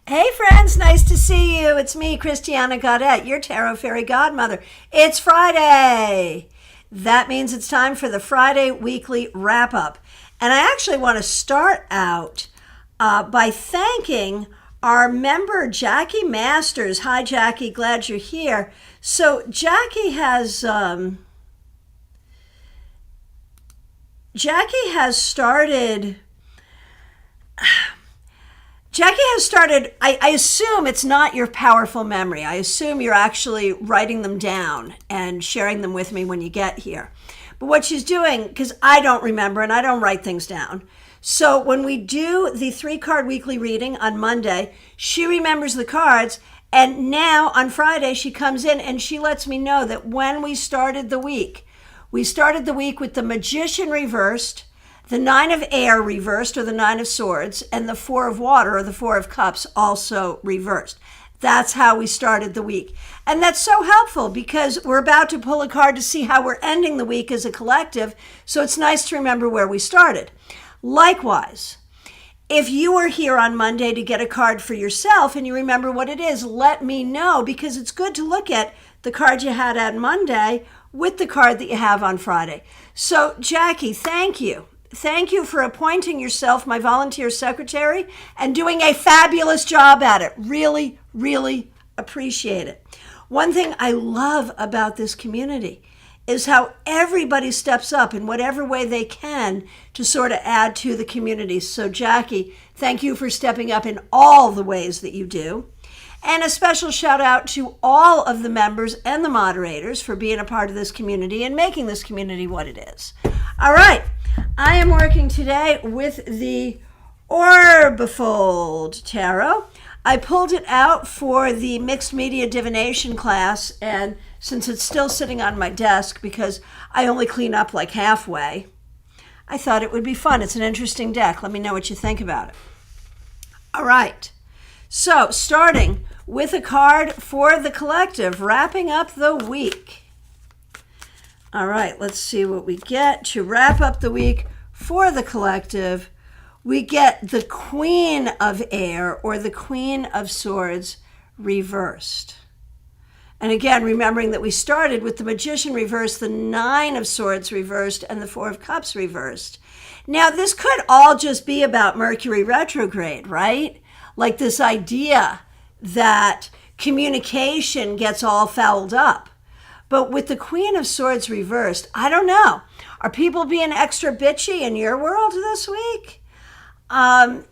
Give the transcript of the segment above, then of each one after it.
Hey friends, nice to see you. It's me, Christiana Gaudet, your tarot fairy godmother. It's Friday. That means it's time for the Friday weekly wrap up. And I actually want to start out by thanking our member, Jackie Masters. Hi, Jackie. Glad you're here. So Jackie has started, I assume it's not your powerful memory. I assume you're actually writing them down and sharing them with me when you get here. But what she's doing, because I don't remember and I don't write things down. So when we do the 3-card weekly reading on Monday, she remembers the cards. And now on Friday, she comes in and she lets me know that when we started the week with the Magician reversed, the 9 of Air reversed, or the 9 of Swords, and the 4 of Water, or the 4 of Cups, also reversed. That's how we started the week. And that's so helpful because we're about to pull a card to see how we're ending the week as a collective, so it's nice to remember where we started. Likewise, if you are here on Monday to get a card for yourself and you remember what it is, let me know, because it's good to look at the card you had on Monday with the card that you have on Friday. So, Jackie, thank you. Thank you for appointing yourself my volunteer secretary and doing a fabulous job at it. Really, really appreciate it. One thing I love about this community is how everybody steps up in whatever way they can to sort of add to the community. So Jackie, thank you for stepping up in all the ways that you do. And a special shout out to all of the members and the moderators for being a part of this community and making this community what it is. All right. I am working today with the Orbifold Tarot. I pulled it out for the mixed media divination class, and since it's still sitting on my desk because I only clean up like halfway, I thought it would be fun. It's an interesting deck. Let me know what you think about it. All right. So, starting with a card for the collective, wrapping up the week. All right, let's see what we get to wrap up the week for the collective. We get the Queen of Air, or the Queen of Swords reversed. And again, remembering that we started with the Magician reversed, the 9 of Swords reversed, and the 4 of Cups reversed. Now, this could all just be about Mercury retrograde, right? Like this idea that communication gets all fouled up. But with the Queen of Swords reversed, I don't know. Are people being extra bitchy in your world this week?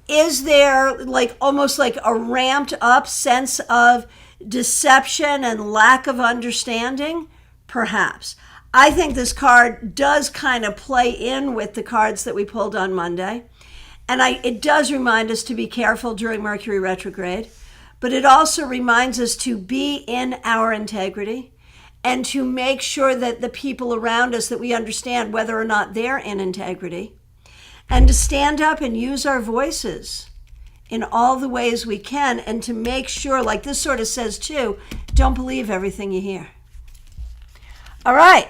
Is there almost like a ramped up sense of deception and lack of understanding? Perhaps. I think this card does kind of play in with the cards that we pulled on Monday. And it does remind us to be careful during Mercury retrograde. But it also reminds us to be in our integrity, and to make sure that the people around us, that we understand whether or not they're in integrity, and to stand up and use our voices in all the ways we can, and to make sure, like this sort of says too, don't believe everything you hear. All right.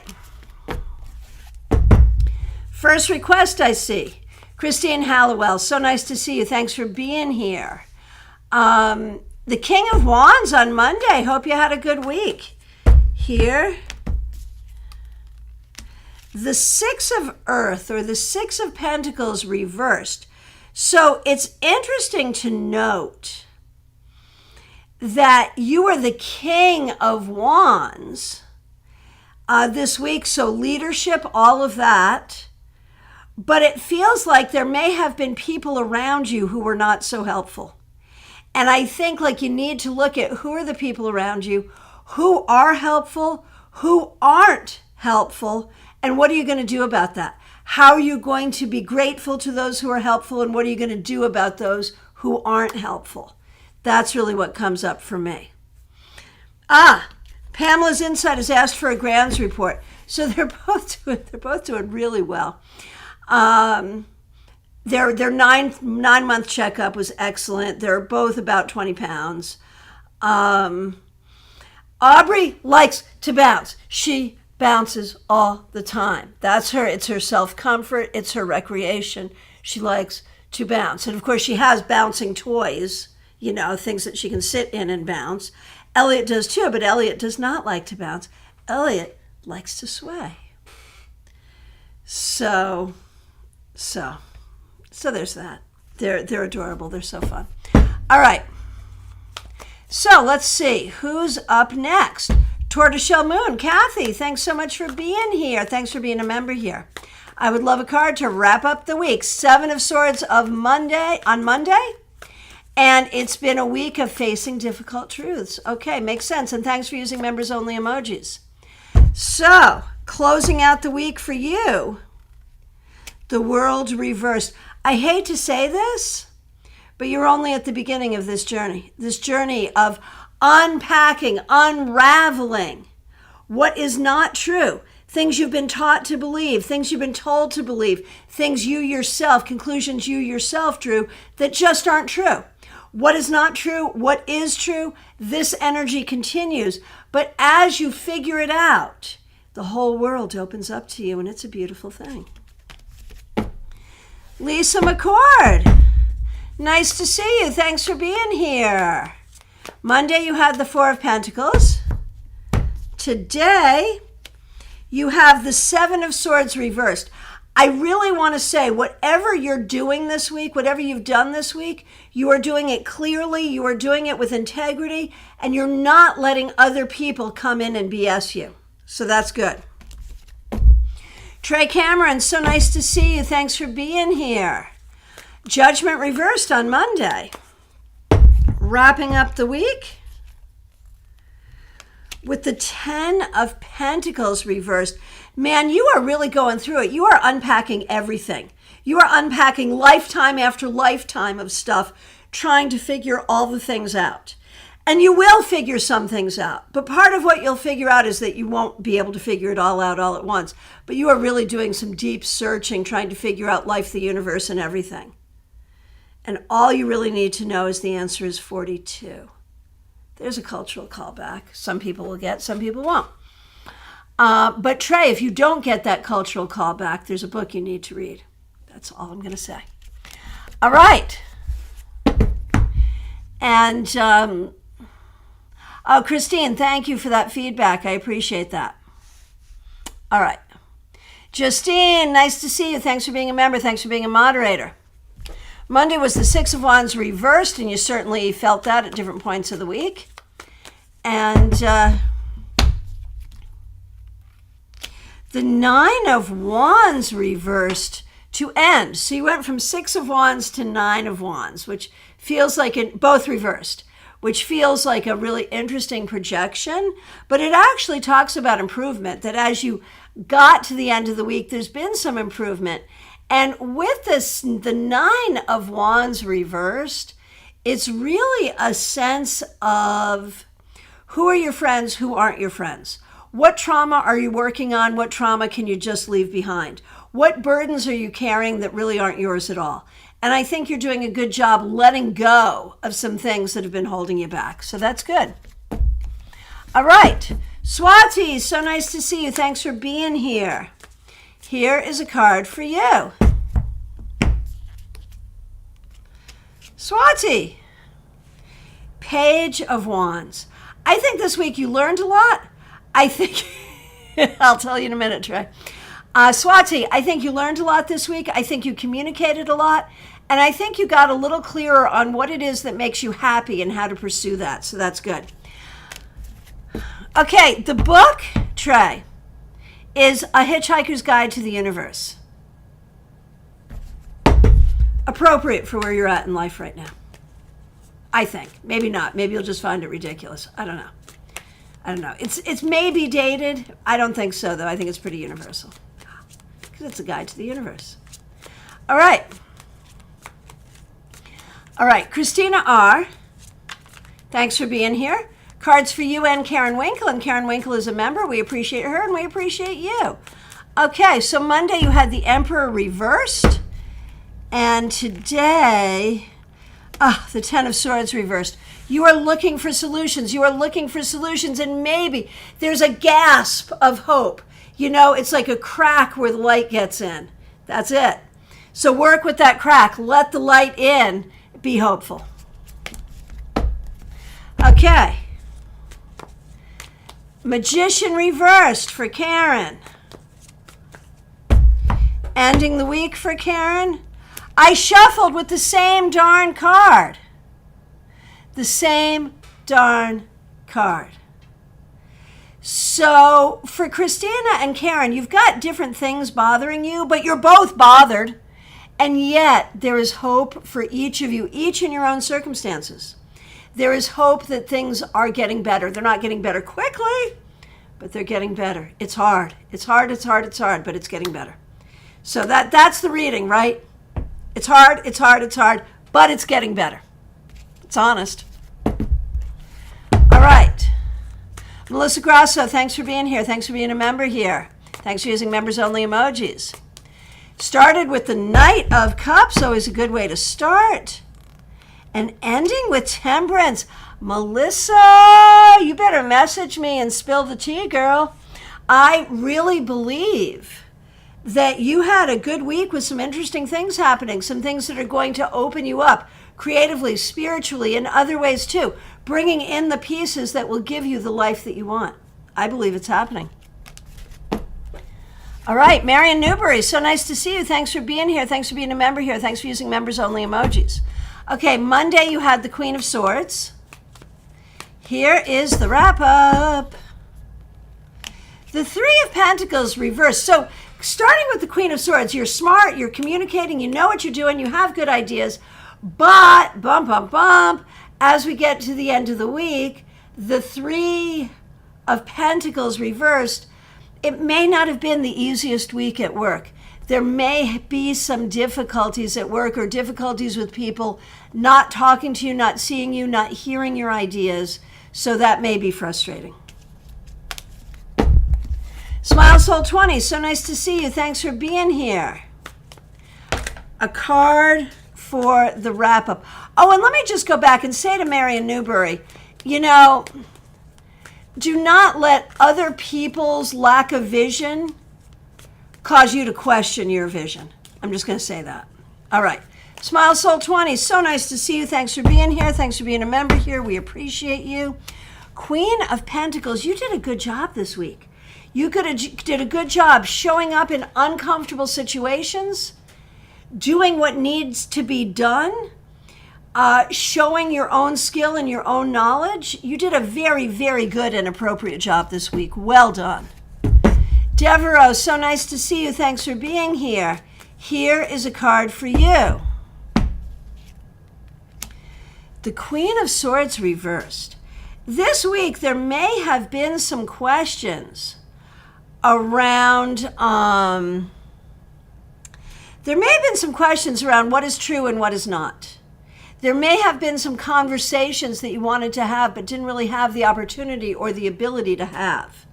First request I see. Christine Hallowell, so nice to see you. Thanks for being here. The King of Wands on Monday. Hope you had a good week. Here, the 6 of Earth, or the 6 of Pentacles reversed. So it's interesting to note that you are the King of Wands this week. So leadership, all of that. But it feels like there may have been people around you who were not so helpful. And I think you need to look at who are the people around you, who are helpful, who aren't helpful, and what are you going to do about that? How are you going to be grateful to those who are helpful, and what are you going to do about those who aren't helpful? That's really what comes up for me. Pamela's Insight has asked for a Grands report. So they're both doing really well. Their 9-month checkup was excellent. They're both about 20 pounds. Aubrey likes to bounce. She bounces all the time. That's her. It's her self-comfort. It's her recreation. She likes to bounce. And of course, she has bouncing toys things that she can sit in and bounce. Elliot does too, but Elliot does not like to bounce. Elliot likes to sway. So there's that. They're adorable. They're so fun. All right. So let's see who's up next. Tortoiseshell Moon, Kathy, thanks so much for being here. Thanks for being a member here. I would love a card to wrap up the week. 7 of Swords on Monday. And it's been a week of facing difficult truths. Okay, makes sense. And thanks for using members only emojis. So, closing out the week for you, the world reversed. I hate to say this, but you're only at the beginning of this journey of unpacking, unraveling what is not true, things you've been taught to believe, things you've been told to believe, things you yourself, conclusions you yourself drew that just aren't true. What is not true, what is true, this energy continues. But as you figure it out, the whole world opens up to you, and it's a beautiful thing. Lisa McCord, nice to see you. Thanks for being here. Monday, you had the 4 of Pentacles. Today, you have the 7 of Swords reversed. I really want to say, whatever you're doing this week, whatever you've done this week, you are doing it clearly, you are doing it with integrity, and you're not letting other people come in and BS you. So that's good. Trey Cameron, so nice to see you. Thanks for being here. Judgment reversed on Monday. Wrapping up the week with the 10 of Pentacles reversed. Man, you are really going through it. You are unpacking everything. You are unpacking lifetime after lifetime of stuff, trying to figure all the things out. And you will figure some things out. But part of what you'll figure out is that you won't be able to figure it all out all at once. But you are really doing some deep searching, trying to figure out life, the universe, and everything. And all you really need to know is the answer is 42. There's a cultural callback. Some people will get, some people won't. But Trey, if you don't get that cultural callback, there's a book you need to read. That's all I'm going to say. All right. And, Christine, thank you for that feedback. I appreciate that. All right. Justine, nice to see you. Thanks for being a member. Thanks for being a moderator. Monday was the 6 of Wands reversed, and you certainly felt that at different points of the week. And the 9 of Wands reversed to end. So you went from 6 of Wands to 9 of Wands, which feels like both reversed, which feels like a really interesting projection. But it actually talks about improvement, that as you got to the end of the week, there's been some improvement. And with this, the 9 of Wands reversed, it's really a sense of who are your friends, who aren't your friends. What trauma are you working on? What trauma can you just leave behind? What burdens are you carrying that really aren't yours at all? And I think you're doing a good job letting go of some things that have been holding you back. So that's good. All right. Swati, so nice to see you. Thanks for being here. Here is a card for you. Swati, Page of Wands. I think this week you learned a lot. I think, I'll tell you in a minute, Trey. Swati, I think you learned a lot this week. I think you communicated a lot. And I think you got a little clearer on what it is that makes you happy and how to pursue that. So that's good. Okay, the book, Trey, is A Hitchhiker's Guide to the Universe. Appropriate for where you're at in life right now. I think. Maybe not. Maybe you'll just find it ridiculous. I don't know. It's maybe dated. I don't think so, though. I think it's pretty universal. Because it's a guide to the universe. All right. Christina R., thanks for being here. Cards for you and Karen Winkle. And Karen Winkle is a member. We appreciate her and we appreciate you. Okay, so Monday you had the Emperor reversed. And today, the 10 of Swords reversed. You are looking for solutions. And maybe there's a gasp of hope. It's like a crack where the light gets in. That's it. So work with that crack. Let the light in. Be hopeful. Okay. Magician reversed for Karen. Ending the week for Karen. I shuffled with the same darn card. The same darn card. So for Christina and Karen, you've got different things bothering you, but you're both bothered. And yet there is hope for each of you, each in your own circumstances. There is hope that things are getting better. They're not getting better quickly, but they're getting better. It's hard. It's hard, but it's getting better. So that's the reading, right? It's hard, but it's getting better. It's honest. All right. Melissa Grasso, thanks for being here. Thanks for being a member here. Thanks for using members-only emojis. Started with the Knight of Cups, always a good way to start. And ending with Temperance. Melissa, you better message me and spill the tea, girl. I really believe that you had a good week with some interesting things happening, some things that are going to open you up creatively, spiritually, in other ways too, bringing in the pieces that will give you the life that you want. I believe it's happening. All right, Marion Newbury, so nice to see you. Thanks for being here. Thanks for being a member here. Thanks for using members-only emojis. Okay, Monday you had the Queen of Swords. Here is the wrap-up. The Three of Pentacles reversed. So starting with the Queen of Swords, you're smart, you're communicating, you know what you're doing, you have good ideas, but bump, as we get to the end of the week, the Three of Pentacles reversed. It may not have been the easiest week at work. There may be some difficulties at work or difficulties with people not talking to you, not seeing you, not hearing your ideas. So that may be frustrating. Smile Soul 20, so nice to see you. Thanks for being here. A card for the wrap-up. Oh, and let me just go back and say to Marion Newbury, you know, do not let other people's lack of vision cause you to question your vision. I'm just going to say that. All right. Smile Soul 20, so nice to see you. Thanks for being here. Thanks for being a member here. We appreciate you. Queen of Pentacles, you did a good job this week. You did a good job showing up in uncomfortable situations, doing what needs to be done, showing your own skill and your own knowledge. You did a very, very good and appropriate job this week. Well done. Devereaux, so nice to see you. Thanks for being here. Here is a card for you. The Queen of Swords reversed. This week, there may have been some questions around, there may have been some questions around what is true and what is not. There may have been some conversations that you wanted to have but didn't really have the opportunity or the ability to have.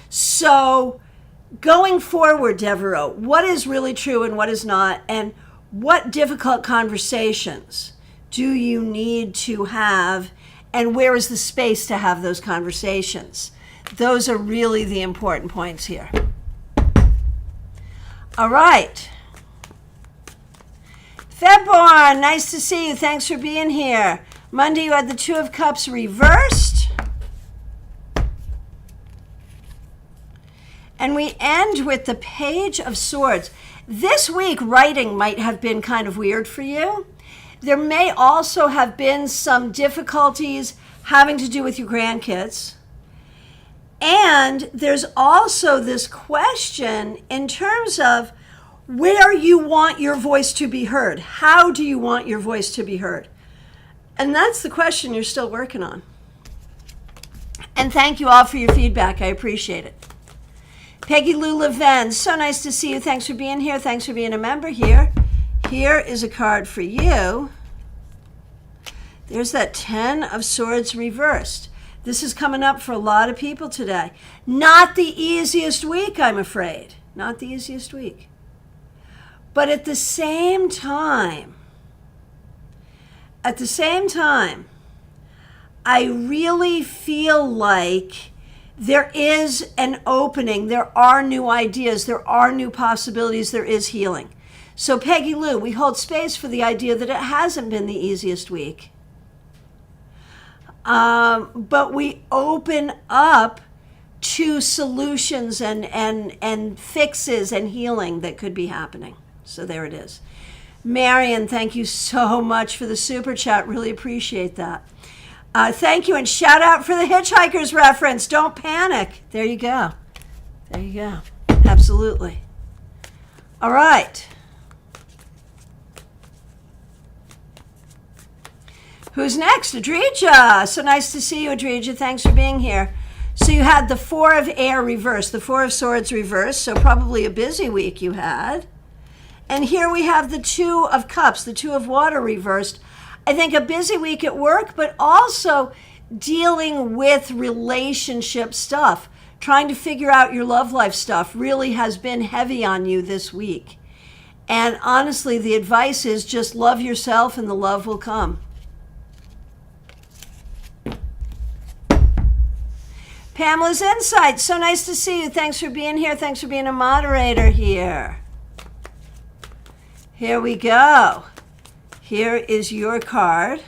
So going forward, Devereaux, what is really true and what is not, and what difficult conversations do you need to have, and where is the space to have those conversations? Those are really the important points here. All right. Febborn, nice to see you. Thanks for being here. Monday, you had the Two of Cups reversed. And we end with the Page of Swords. This week, writing might have been kind of weird for you. There may also have been some difficulties having to do with your grandkids. And there's also this question in terms of where you want your voice to be heard. How do you want your voice to be heard? And that's the question you're still working on. And thank you all for your feedback. I appreciate it. Peggy Lou Leven, so nice to see you. Thanks for being here. Thanks for being a member here. Here is a card for you. There's that Ten of Swords reversed. This is coming up for a lot of people today. Not the easiest week, I'm afraid. Not the easiest week. But at the same time, I really feel like there is an opening. There are new ideas. There are new possibilities. There is healing. So Peggy Lou, we hold space for the idea that it hasn't been the easiest week. but we open up to solutions and fixes and healing that could be happening. So there it is. Marion, thank you so much for the super chat. Really appreciate that. Thank you, and shout out for the Hitchhiker's reference. Don't panic. There you go. There you go. Absolutely. All right. Who's next? Adrija. So nice to see you, Adrija. Thanks for being here. So you had the Four of Air reversed, the Four of Swords reversed, so probably a busy week you had. And here we have the Two of Cups, the Two of Water reversed. I think a busy week at work, but also dealing with relationship stuff. Trying to figure out your love life stuff really has been heavy on you this week. And honestly, the advice is just love yourself and the love will come. Pamela's Insight. So nice to see you. Thanks for being here. Thanks for being a moderator here. Here we go. Here is your card.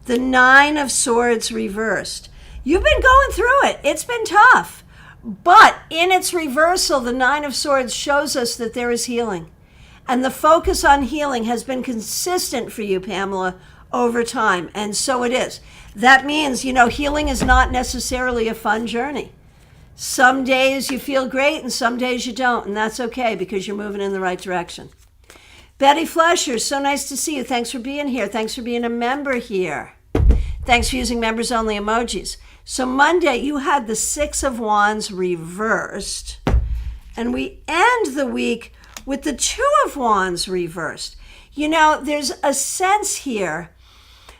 The Nine of Swords reversed. You've been going through it. It's been tough. But in its reversal, the Nine of Swords shows us that there is healing. And the focus on healing has been consistent for you, Pamela, over time. And so it is. That means, healing is not necessarily a fun journey. Some days you feel great and some days you don't. And that's okay because you're moving in the right direction. Betty Flesher, so nice to see you. Thanks for being here. Thanks for being a member here. Thanks for using members only emojis. So Monday, you had the Six of Wands reversed. And we end the week with the Two of Wands reversed. There's a sense here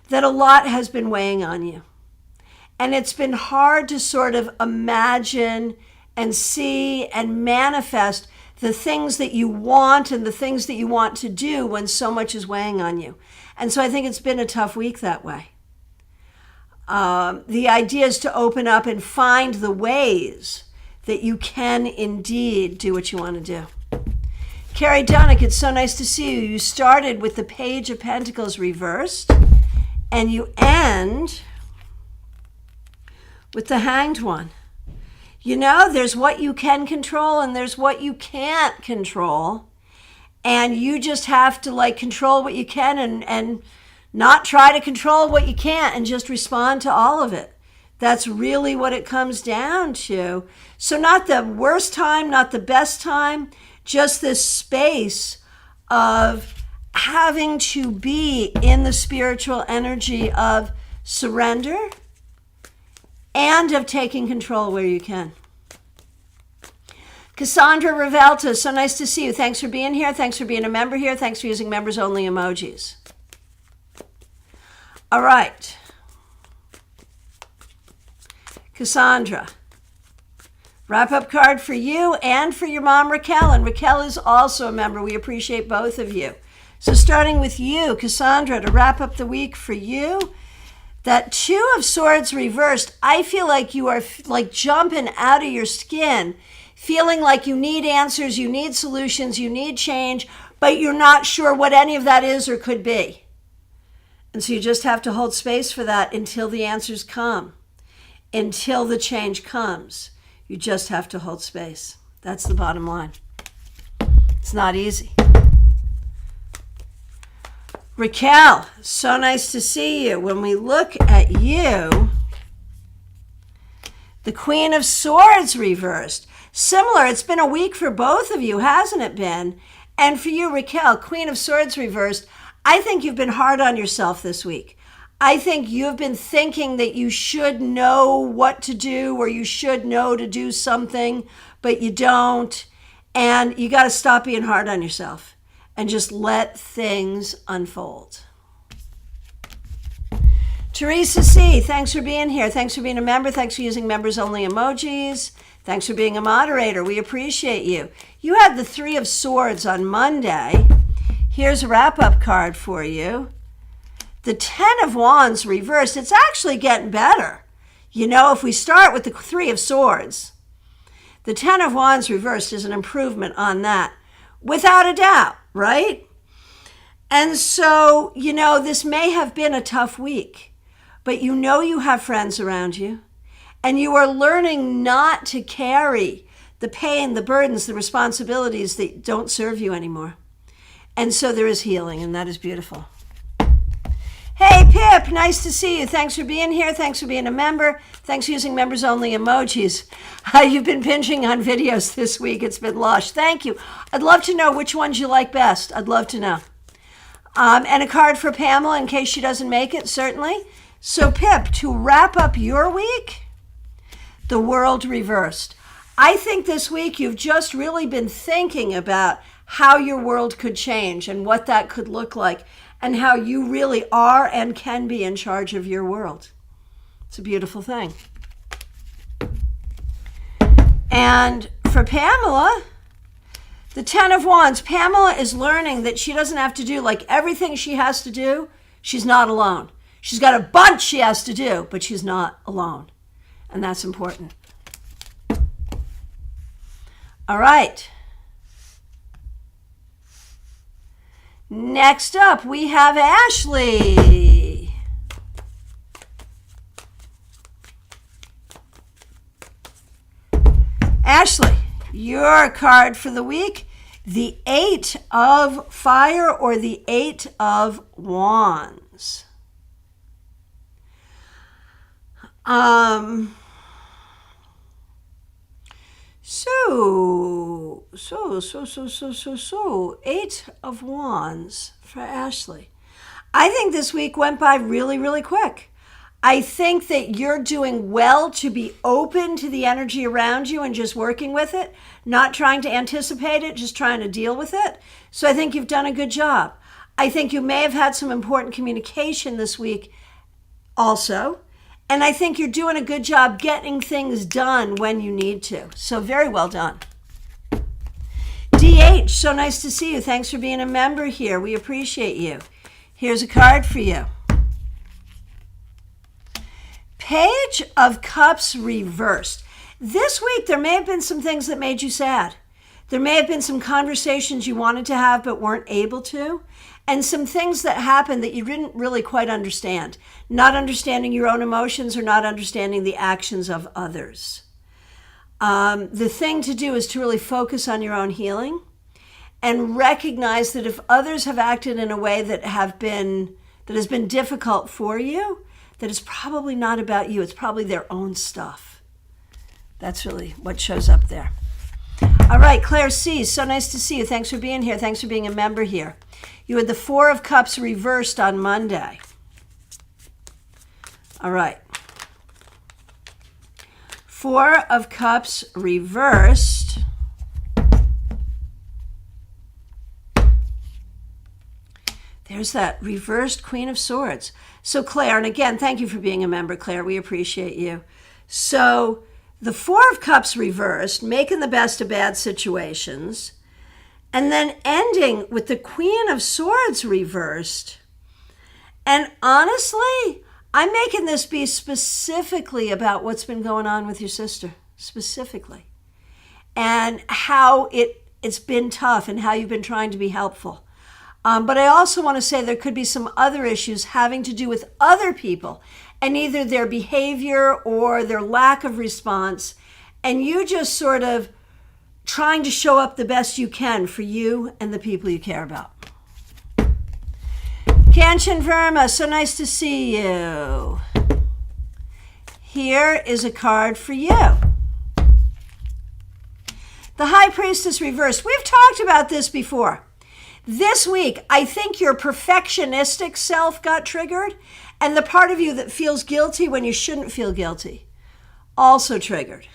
that a lot has been weighing on you. And it's been hard to sort of imagine and see and manifest the things that you want and the things that you want to do when so much is weighing on you. And so I think it's been a tough week that way. The idea is to open up and find the ways that you can indeed do what you want to do. Carrie Dunnick, it's so nice to see you. You started with the Page of Pentacles reversed, and you end with the Hanged One. There's what you can control and there's what you can't control. And you just have to control what you can and not try to control what you can't and just respond to all of it. That's really what it comes down to. So not the worst time, not the best time, just this space of having to be in the spiritual energy of surrender and of taking control where you can. Cassandra Revelta, so nice to see you. Thanks for being here. Thanks for being a member here. Thanks for using members only emojis. All right. Cassandra, wrap-up card for you and for your mom, Raquel. And Raquel is also a member. We appreciate both of you. So starting with you, Cassandra, to wrap up the week for you, that Two of Swords reversed, I feel like you are jumping out of your skin, feeling like you need answers, you need solutions, you need change, but you're not sure what any of that is or could be. And so you just have to hold space for that until the answers come, until the change comes. You just have to hold space. That's the bottom line. It's not easy. Raquel, so nice to see you. When we look at you, the Queen of Swords reversed. Similar, it's been a week for both of you, hasn't it been? And for you, Raquel, Queen of Swords reversed, I think you've been hard on yourself this week. I think you've been thinking that you should know what to do or you should know to do something, but you don't. And you got to stop being hard on yourself and just let things unfold. Teresa C., thanks for being here. Thanks for being a member. Thanks for using members only emojis. Thanks for being a moderator. We appreciate you. You had the Three of Swords on Monday. Here's a wrap-up card for you. The Ten of Wands reversed. It's actually getting better. If we start with the Three of Swords, the Ten of Wands reversed is an improvement on that, without a doubt, right? And so, this may have been a tough week, but you have friends around you, and you are learning not to carry the pain, the burdens, the responsibilities that don't serve you anymore. And so there is healing, and that is beautiful. Hey, Pip, nice to see you. Thanks for being here. Thanks for being a member. Thanks for using members-only emojis. You've been pinching on videos this week. It's been lush. Thank you. I'd love to know which ones you like best. I'd love to know. And a card for Pamela in case she doesn't make it, certainly. So, Pip, to wrap up your week, the world reversed. I think this week you've just really been thinking about how your world could change and what that could look like, and how you really are and can be in charge of your world. It's a beautiful thing. And for Pamela, the 10 of Wands. Pamela is learning that she doesn't have to do like everything she has to do. She's not alone. She's got a bunch she has to do, but she's not alone. And that's important. All right. Next up, we have Ashley. Ashley, your card for the week, the 8 of Fire or the 8 of Wands. So, 8 of Wands for Ashley. I think this week went by really, really quick. I think that you're doing well to be open to the energy around you and just working with it, not trying to anticipate it, just trying to deal with it. So I think you've done a good job. I think you may have had some important communication this week also. And I think you're doing a good job getting things done when you need to. So very well done. DH, so nice to see you. Thanks for being a member here. We appreciate you. Here's a card for you. Page of Cups reversed. This week, there may have been some things that made you sad. There may have been some conversations you wanted to have but weren't able to. And some things that happened that you didn't really quite understand. Not understanding your own emotions or not understanding the actions of others. The thing to do is to really focus on your own healing and recognize that if others have acted in a way that has been difficult for you, that it's probably not about you. It's probably their own stuff. That's really what shows up there. All right, Claire C. So nice to see you. Thanks for being here. Thanks for being a member here. You had the 4 of Cups reversed on Monday. All right. 4 of Cups reversed. There's that reversed Queen of Swords. So Claire, and again, thank you for being a member, Claire. We appreciate you. So the 4 of Cups reversed, making the best of bad situations, and then ending with the Queen of Swords reversed. And honestly, I'm making this be specifically about what's been going on with your sister, specifically, and how it's been tough and how you've been trying to be helpful. But I also want to say there could be some other issues having to do with other people and either their behavior or their lack of response, and you just sort of trying to show up the best you can for you and the people you care about. Kanchan Verma, so nice to see you. Here is a card for you. The High Priestess reversed. We've talked about this before. This week, I think your perfectionistic self got triggered, and the part of you that feels guilty when you shouldn't feel guilty also triggered.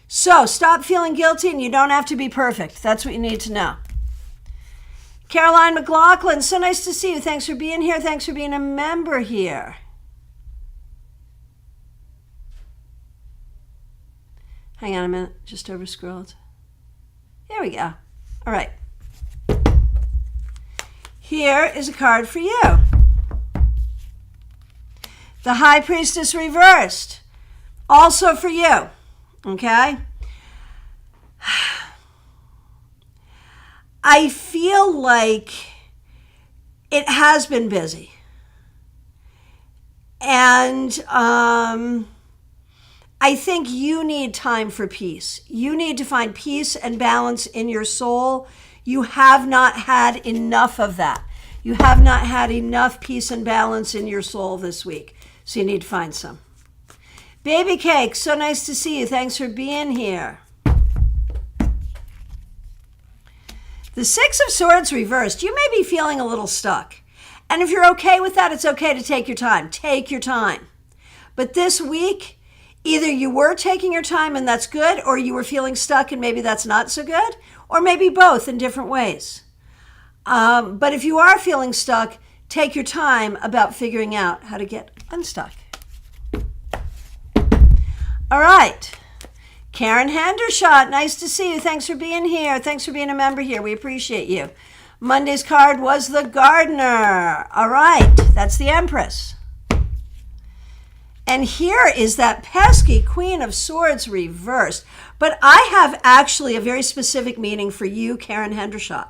So stop feeling guilty, and you don't have to be perfect. That's what you need to know. Caroline McLaughlin, so nice to see you. Thanks for being here. Thanks for being a member here. Hang on a minute, just over-scrolled. Here we go. All right. Here is a card for you. The High Priestess reversed. Also for you. Okay? I feel like It has been busy. And I think you need time for peace. You need to find peace and balance in your soul. You have not had enough of that. You have not had enough peace and balance in your soul this week. So you need to find some. Baby Cake, so nice to see you. Thanks for being here. The Six of Swords reversed. You may be feeling a little stuck. And if you're okay with that, it's okay to take your time. Take your time. But this week, either you were taking your time and that's good, or you were feeling stuck and maybe that's not so good, or maybe both in different ways. But if you are feeling stuck, take your time about figuring out how to get unstuck. All right. Karen Hendershot, nice to see you. Thanks for being here. Thanks for being a member here. We appreciate you. Monday's card was the Gardener. All right, that's the Empress. And here is that pesky Queen of Swords reversed. But I have actually a very specific meaning for you, Karen Hendershot.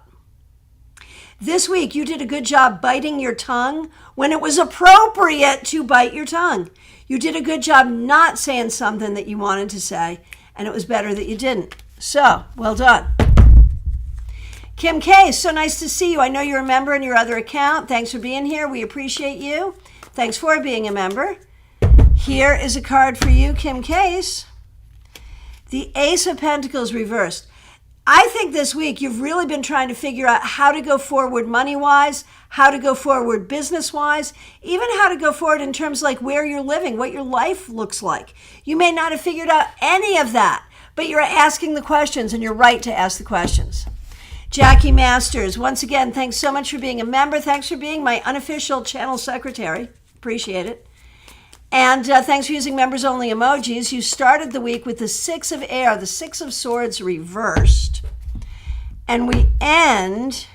This week, you did a good job biting your tongue when it was appropriate to bite your tongue. You did a good job not saying something that you wanted to say, and it was better that you didn't. So, well done. Kim K, so nice to see you. I know you're a member in your other account. Thanks for being here. We appreciate you. Thanks for being a member. Here is a card for you, Kim Case. The Ace of Pentacles reversed. I think this week you've really been trying to figure out how to go forward money-wise, how to go forward business-wise, even how to go forward in terms like where you're living, what your life looks like. You may not have figured out any of that, but you're asking the questions, and you're right to ask the questions. Jackie Masters, once again, thanks so much for being a member. Thanks for being my unofficial channel secretary. Appreciate it. And thanks for using members-only emojis. You started the week with the Six of Air, the Six of Swords reversed. And we end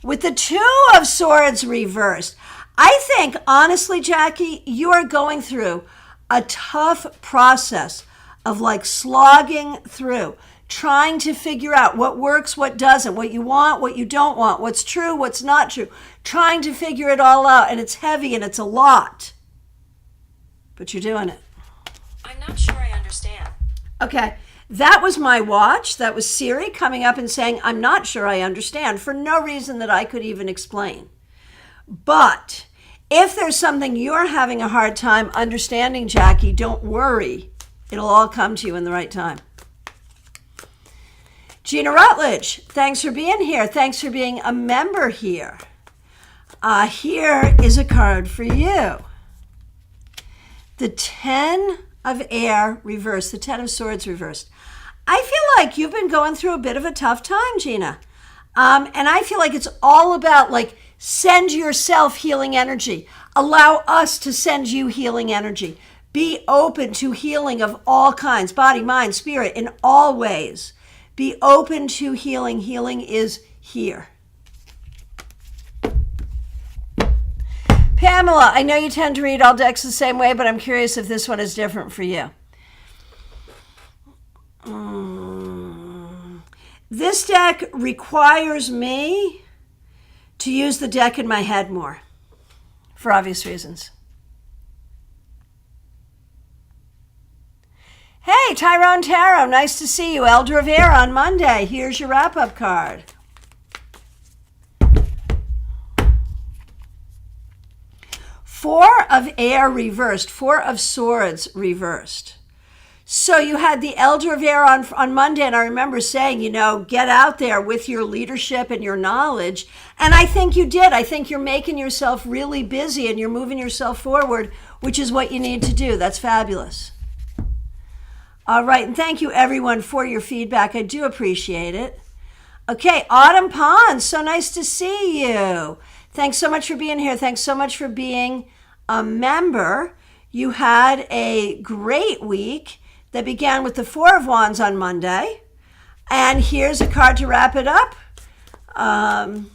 with the Two of Swords reversed. I think, honestly, Jackie, you are going through a tough process of like slogging through, trying to figure out what works, what doesn't, what you want, what you don't want, what's true, what's not true, trying to figure it all out. And it's heavy and it's a lot. But you're doing it. I'm not sure I understand. Okay, that was my watch. That was Siri coming up and saying, I'm not sure I understand, for no reason that I could even explain. But if there's something you're having a hard time understanding, Jackie, don't worry. It'll all come to you in the right time. Gina Rutledge, thanks for being here. Thanks for being a member here. Here is a card for you. The 10 of Air reversed, the 10 of Swords reversed. I feel like you've been going through a bit of a tough time, Gina. And I feel like it's all about like send yourself healing energy. Allow us to send you healing energy. Be open to healing of all kinds, body, mind, spirit, in all ways. Be open to healing. Healing is here. Pamela, I know you tend to read all decks the same way, but I'm curious if this one is different for you. This deck requires me to use the deck in my head more, for obvious reasons. Hey, Tyrone Tarot, nice to see you. Elder of Air on Monday. Here's your wrap-up card. Four of Air reversed, Four of Swords reversed. So you had the Elder of Air on Monday, and I remember saying, you know, get out there with your leadership and your knowledge. And I think you did. I think you're making yourself really busy and you're moving yourself forward, which is what you need to do. That's fabulous. All right, and thank you everyone for your feedback. I do appreciate it. Okay, Autumn Pond, so nice to see you. Thanks so much for being here. Thanks so much for being a member. You had a great week that began with the Four of Wands on Monday. And here's a card to wrap it up. And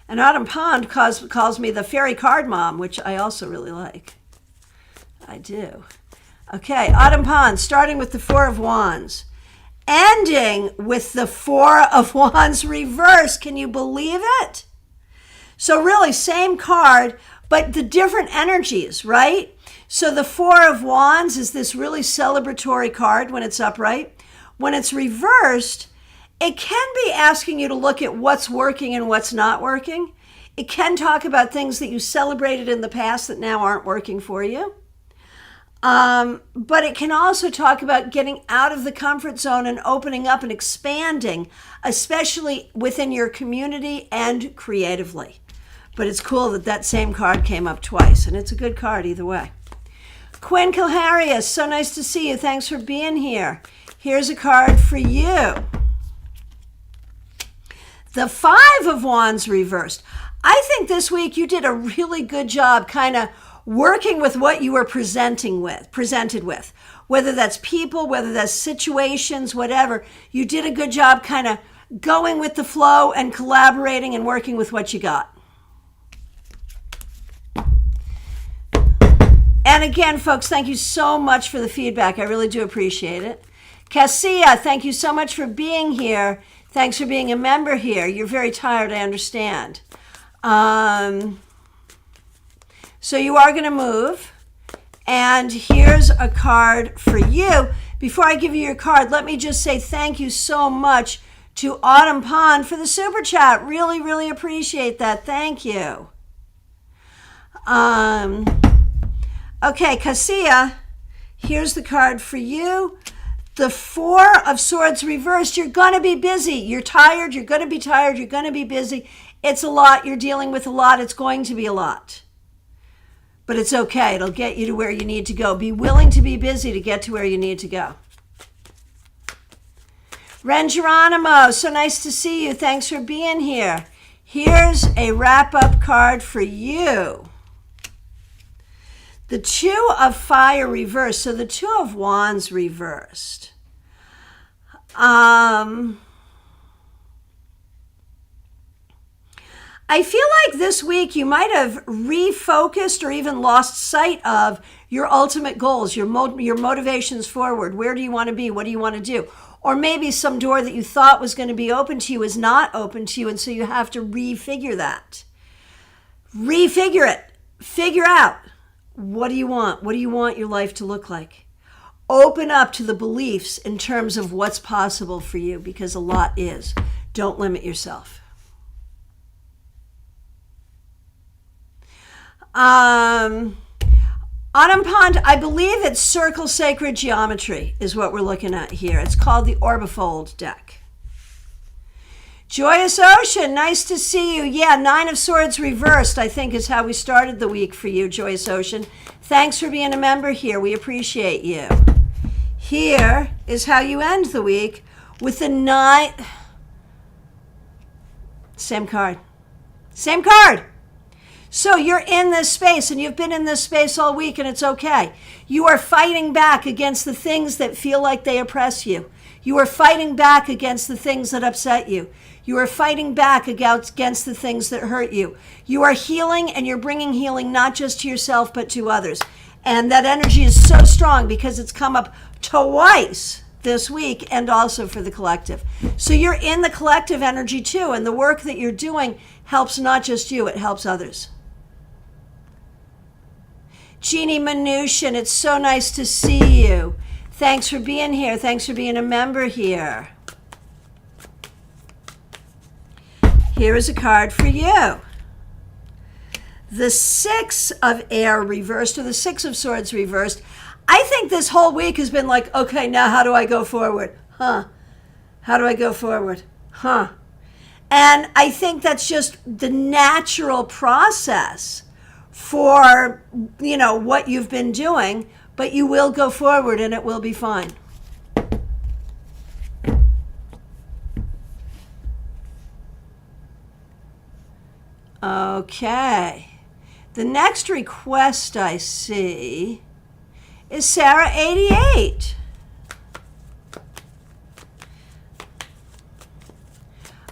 Autumn Pond calls me the Fairy Card Mom, which I also really like. I do. Okay, Autumn Pond, starting with the Four of Wands. Ending with the Four of Wands reversed. Can you believe it? So really, same card, but the different energies, right? So the Four of Wands is this really celebratory card when it's upright. When it's reversed, it can be asking you to look at what's working and what's not working. It can talk about things that you celebrated in the past that now aren't working for you. But it can also talk about getting out of the comfort zone and opening up and expanding, especially within your community and creatively. But it's cool that that same card came up twice, and it's a good card either way. Quinn Kilharius, so nice to see you. Thanks for being here. Here's a card for you. The Five of Wands reversed. I think this week you did a really good job kind of working with what you were presented with, whether that's people, whether that's situations, whatever. You did a good job kind of going with the flow and collaborating and working with what you got. And again, folks, thank you so much for the feedback. I really do appreciate it. Cassia, thank you so much for being here. Thanks for being a member here. You're very tired, I understand. So you are going to move. And here's a card for you. Before I give you your card, let me just say thank you so much to Autumn Pond for the super chat. Really, really appreciate that. Thank you. Okay, Cassia, here's the card for you. The Four of Swords reversed. You're going to be busy. You're tired. You're going to be tired. You're going to be busy. It's a lot. You're dealing with a lot. It's going to be a lot. But it's okay. It'll get you to where you need to go. Be willing to be busy to get to where you need to go. Ren Geronimo, so nice to see you. Thanks for being here. Here's a wrap-up card for you. The Two of Fire reversed. So the Two of Wands reversed. I feel like this week you might have refocused or even lost sight of your ultimate goals, your motivations forward. Where do you want to be? What do you want to do? Or maybe some door that you thought was going to be open to you is not open to you, and so you have to refigure that. Refigure it. Figure out. What do you want? What do you want your life to look like? Open up to the beliefs in terms of what's possible for you, because a lot is. Don't limit yourself. Autumn Pond, I believe it's circle sacred geometry is what we're looking at here. It's called the Orbifold deck. Joyous Ocean, nice to see you. Yeah, Nine of Swords reversed, I think, is how we started the week for you, Joyous Ocean. Thanks for being a member here. We appreciate you. Here is how you end the week with the nine. Same card. Same card. So you're in this space, and you've been in this space all week, and it's okay. You are fighting back against the things that feel like they oppress you. You are fighting back against the things that upset you. You are fighting back against the things that hurt you. You are healing, and you're bringing healing not just to yourself, but to others. And that energy is so strong because it's come up twice this week and also for the collective. So you're in the collective energy too, and the work that you're doing helps not just you, it helps others. Jeannie Mnuchin, it's so nice to see you. Thanks for being here. Thanks for being a member here. Here is a card for you. The Six of Air reversed, or the Six of Swords reversed. I think this whole week has been like, okay, now how do I go forward? How do I go forward? And I think that's just the natural process for, what you've been doing, but you will go forward and it will be fine. Okay. The next request I see is Sarah 88.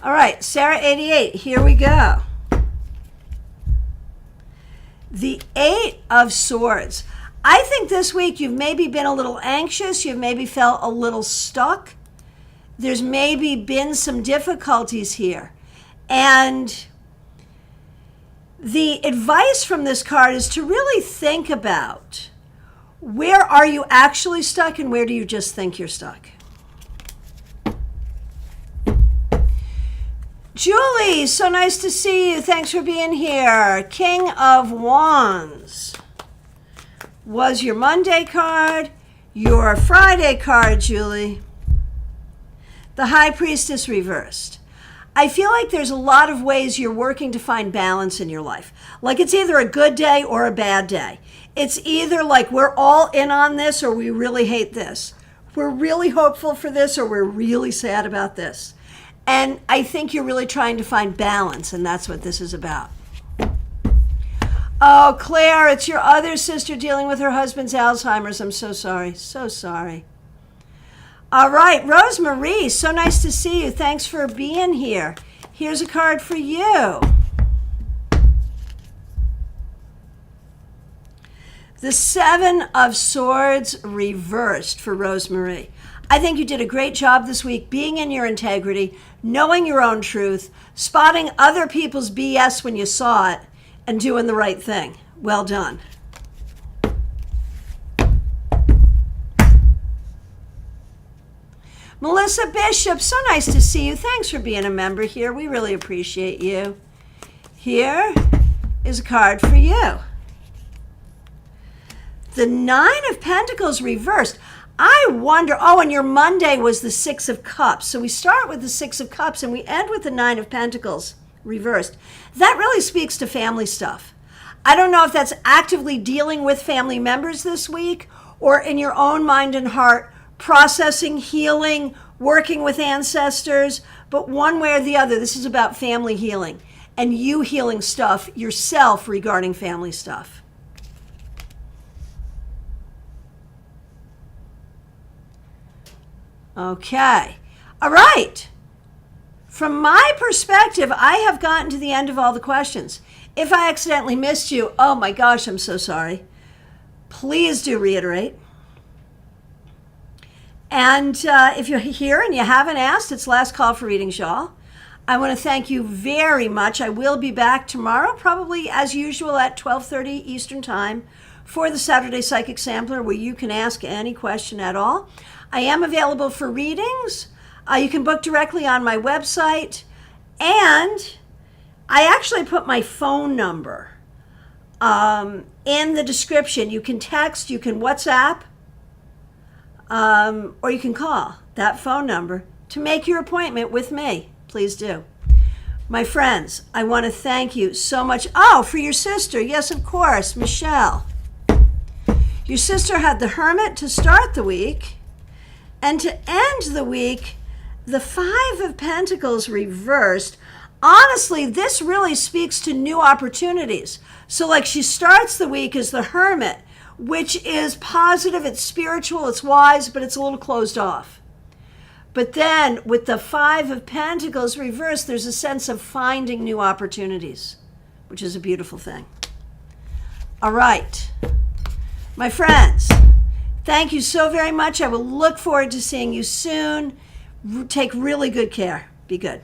All right, Sarah 88, here we go. The Eight of Swords. I think this week you've maybe been a little anxious, you've maybe felt a little stuck. There's maybe been some difficulties here. And The advice from this card is to really think about where are you actually stuck and where do you just think you're stuck. Julie, so nice to see you. Thanks for being here. King of Wands was your Monday card, your Friday card, Julie. The High Priestess reversed. I feel like there's a lot of ways you're working to find balance in your life. Like it's either a good day or a bad day. It's either like we're all in on this or we really hate this. We're really hopeful for this or we're really sad about this. And I think you're really trying to find balance, and that's what this is about. Oh, Claire, it's your other sister dealing with her husband's Alzheimer's. I'm so sorry. So sorry. All right, Rosemarie, so nice to see you. Thanks for being here. Here's a card for you. The Seven of Swords reversed for Rosemarie. I think you did a great job this week being in your integrity, knowing your own truth, spotting other people's BS when you saw it, and doing the right thing. Well done. Melissa Bishop, so nice to see you. Thanks for being a member here. We really appreciate you. Here is a card for you. The Nine of Pentacles reversed. I wonder, and your Monday was the Six of Cups. So we start with the Six of Cups and we end with the Nine of Pentacles reversed. That really speaks to family stuff. I don't know if that's actively dealing with family members this week or in your own mind and heart, processing, healing, working with ancestors, but one way or the other, this is about family healing and you healing stuff yourself regarding family stuff. Okay. All right. From my perspective, I have gotten to the end of all the questions. If I accidentally missed you, oh my gosh, I'm so sorry. Please do reiterate. And if you're here and you haven't asked, it's last call for readings, y'all. I want to thank you very much. I will be back tomorrow, probably as usual at 12:30 Eastern Time for the Saturday Psychic Sampler, where you can ask any question at all. I am available for readings. You can book directly on my website. And I actually put my phone number in the description. You can text, you can WhatsApp, or you can call that phone number to make your appointment with me. Please do. My friends, I want to thank you so much. Oh, for your sister. Yes, of course, Michelle. Your sister had the Hermit to start the week. And to end the week, the Five of Pentacles reversed. Honestly, this really speaks to new opportunities. So like she starts the week as the Hermit, which is positive, it's spiritual, it's wise, but it's a little closed off. But then with the Five of Pentacles reversed, there's a sense of finding new opportunities, which is a beautiful thing. All right, my friends, thank you so very much. I will look forward to seeing you soon. Take really good care. Be good.